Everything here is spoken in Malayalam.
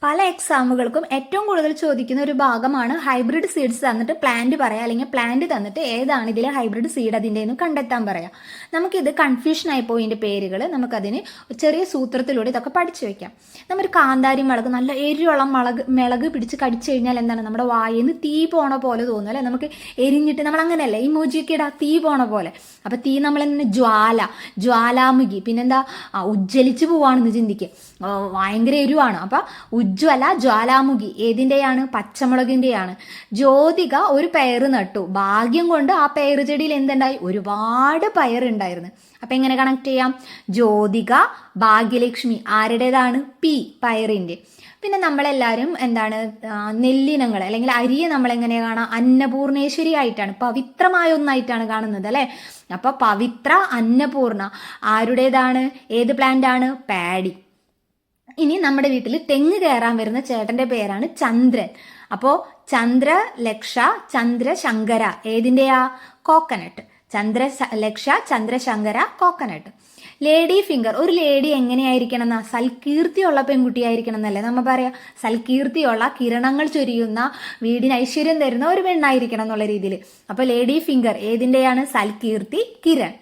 പല എക്സാമുകൾക്കും ഏറ്റവും കൂടുതൽ ചോദിക്കുന്ന ഒരു ഭാഗമാണ് ഹൈബ്രിഡ് സീഡ്സ് തന്നിട്ട് പ്ലാന്റ് പറയാം, അല്ലെങ്കിൽ പ്ലാന്റ് തന്നിട്ട് ഏതാണ് ഇതിലെ ഹൈബ്രിഡ് സീഡ് അതിൻ്റെ എന്ന് കണ്ടെത്താൻ പറയാം. നമുക്കിത് കൺഫ്യൂഷൻ ആയി പോയി ഇതിൻ്റെ പേരുകൾ, നമുക്കതിന് ചെറിയ സൂത്രത്തിലൂടെ ഇതൊക്കെ പഠിച്ചു വെക്കാം. നമ്മൊരു കാന്താരി മുളക് നല്ല എരിയുള്ള മിളക് പിടിച്ച് കടിച്ചു കഴിഞ്ഞാൽ എന്താണ്, നമ്മുടെ വായിൽ നിന്ന് തീ പോണ പോലെ തോന്നും അല്ലേ, നമുക്ക് എരിഞ്ഞിട്ട് നമ്മൾ അങ്ങനെയല്ലേ ഇമോജിയൊക്കെ ഇടാം, തീ പോണ പോലെ. അപ്പം തീ നമ്മളെന്നെ ജ്വാലാമുഖി, പിന്നെന്താ ഉജ്ജ്വലിച്ച് പോവാണെന്ന് ചിന്തിക്കുക, ഭയങ്കര എരിവാണ്. അപ്പം ഉജ്ജ്വല ജ്വാലാമുഖി ഏതിൻ്റെയാണ്? പച്ചമുളകിൻ്റെയാണ്. ജ്യോതിക ഒരു പയറ് നട്ടു, ഭാഗ്യം കൊണ്ട് ആ പയറ് ചെടിയിൽ എന്തുണ്ടായി? ഒരുപാട് പയറുണ്ടായിരുന്നു. അപ്പം എങ്ങനെ കണക്ട് ചെയ്യാം? ജ്യോതിക, ഭാഗ്യലക്ഷ്മി ആരുടേതാണ്? പി, പയറിൻ്റെ. പിന്നെ നമ്മളെല്ലാവരും എന്താണ്, നെല്ലിനങ്ങൾ അല്ലെങ്കിൽ അരിയെ നമ്മളെങ്ങനെ കാണാം? അന്നപൂർണേശ്വരി ആയിട്ടാണ്, പവിത്രമായ ഒന്നായിട്ടാണ് കാണുന്നത് അല്ലേ. അപ്പോൾ പവിത്ര, അന്നപൂർണ ആരുടേതാണ്? ഏത് പ്ലാന്റ് ആണ്? പാഡി. ഇനി നമ്മുടെ വീട്ടിൽ തെങ്ങ് കയറാൻ വരുന്ന ചേട്ടൻ്റെ പേരാണ് ചന്ദ്രൻ. അപ്പോൾ ചന്ദ്രലക്ഷ, ചന്ദ്രശങ്കര ഏതിൻ്റെയാ? Coconut. Chandralaksha, Chandrasankara coconut. Lady finger, ഒരു ലേഡി എങ്ങനെയായിരിക്കണം എന്നാ? സൽകീർത്തിയുള്ള പെൺകുട്ടിയായിരിക്കണം എന്നല്ലേ നമ്മൾ പറയാം. സൽകീർത്തിയുള്ള, കിരണങ്ങൾ ചൊരിയുന്ന, വീടിന് ഐശ്വര്യം തരുന്ന ഒരു പെണ്ണായിരിക്കണം എന്നുള്ള രീതിയിൽ. അപ്പോൾ ലേഡി ഫിംഗർ ഏതിൻ്റെയാണ്? സൽകീർത്തി, കിരൺ.